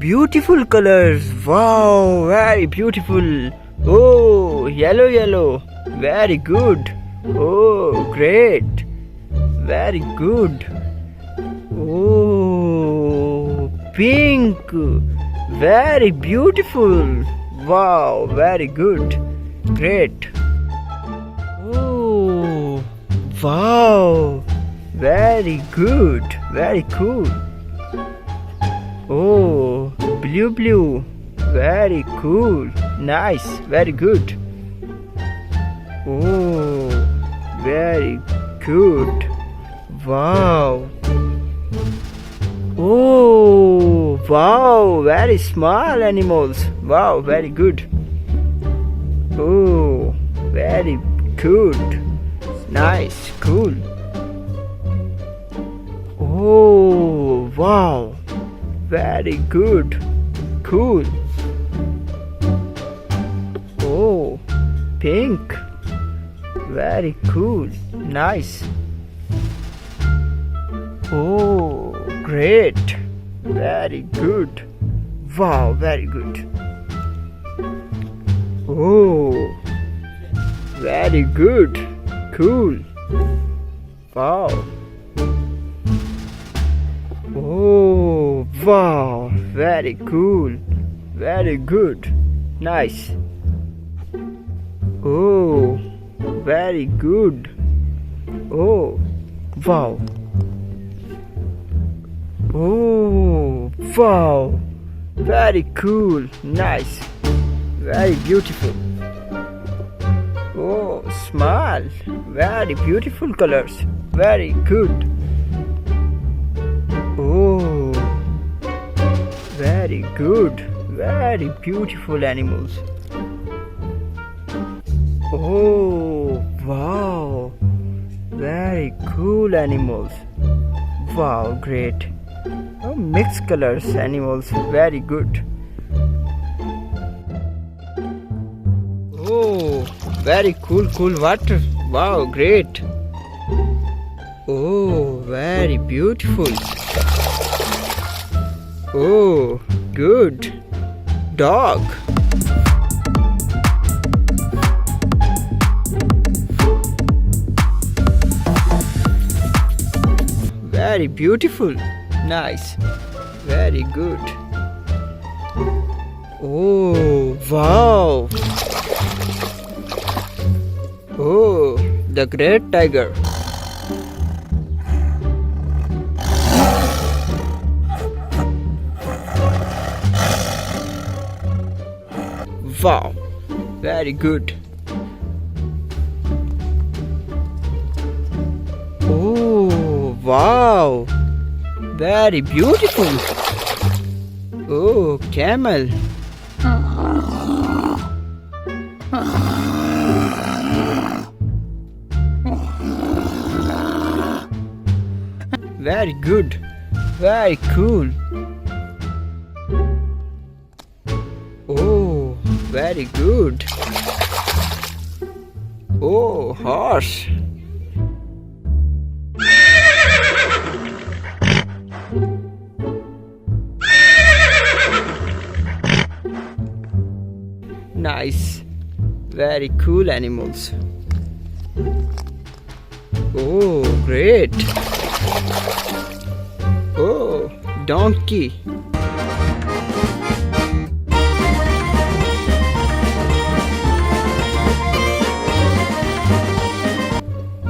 beautiful colors. Wow, very beautiful. Oh, yellow, yellow. Very good. Oh, great. Very good. Oh, pink. Very beautiful. Wow, very good. Great. Oh, wow. Very good. Very cool. Oh, blue, blue. Very cool. Nice. Very good. Oh, very good. Wow. Oh, wow. Very small animals. Wow, very good. Oh, very good. Nice. Cool. Oh, wow. Very good. Cool. Oh, pink. Very cool. Nice. Oh, great. Very good. Wow, very good. Oh, very good. Cool. Wow. Oh, wow. Very cool. Very good. Nice. Oh, very good. Oh, wow. Oh, wow. Very cool. Nice. Very beautiful. Oh, small. Very beautiful colors. Very good. Oh, very good. Very beautiful animals. Oh, wow. Very cool animals. Wow, great. Oh, mixed colors animals. Very good. Oh, very cool water. Wow, great. Oh, very beautiful. Oh, good. Dog. Very beautiful. Nice. Very good. Oh, wow. Oh, the great tiger. Wow, very good. Oh, wow, very beautiful. Oh, camel. Very good, very cool. Oh, very good. Oh, horse. Nice. Very cool animals. Oh, great. Oh, donkey.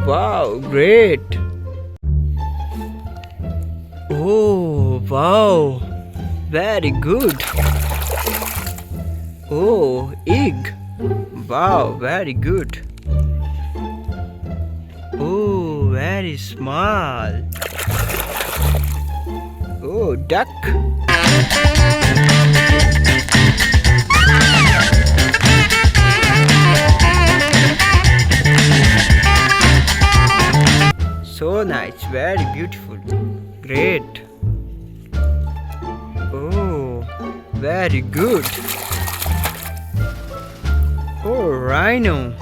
Wow, great. Oh, wow. Very good. Oh, egg. Wow, very good. Oh, very small. Oh, duck. So nice, very beautiful. Great. Oh, very good. Oh, rhino.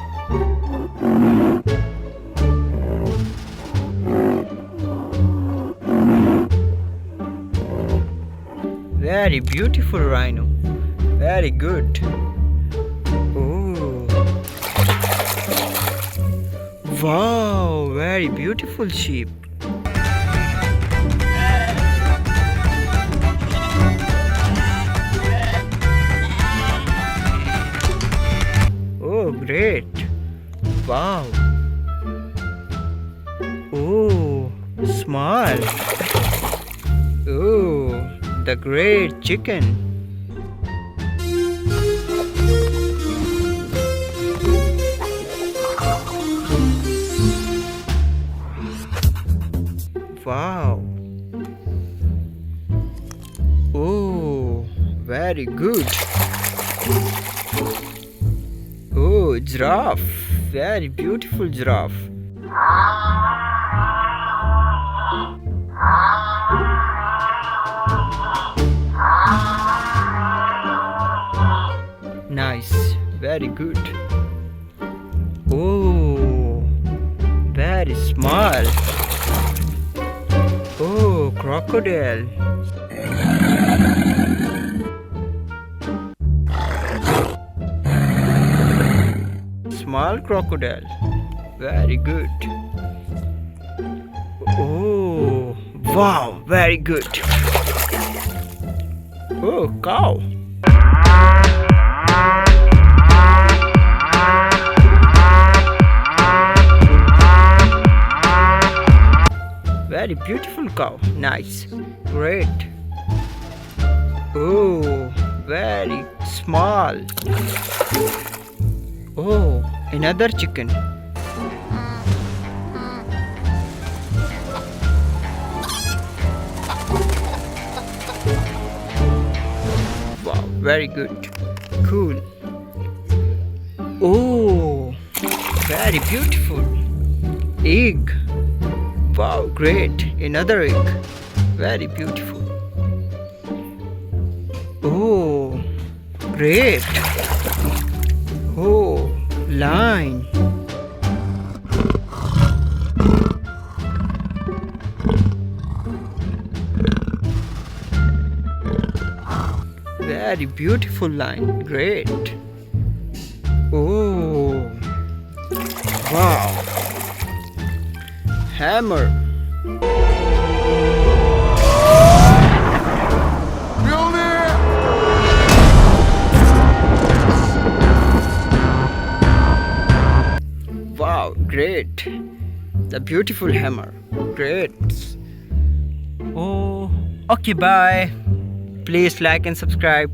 Very beautiful rhino. Very good. Oh. Wow, very beautiful sheep. Oh, great. Wow. Oh, small. Oh, the great chicken. Wow. Oh, very good. Oh, giraffe. Very beautiful giraffe. Nice. Very good. Oh, very small. Oh, crocodile. Small crocodile. Very good. Oh, wow, very good. Oh, cow. Very beautiful cow. Nice. Great. Oh, very small. Oh, another chicken. Wow, very good. Cool. Oh, very beautiful. Egg. Wow, great. Another egg. Very beautiful. Oh, great. Oh, lion. Very beautiful lion. Great. Oh, wow. Hammer. Wow, great. The beautiful hammer. Great. Oh, okay, bye. Please like and subscribe.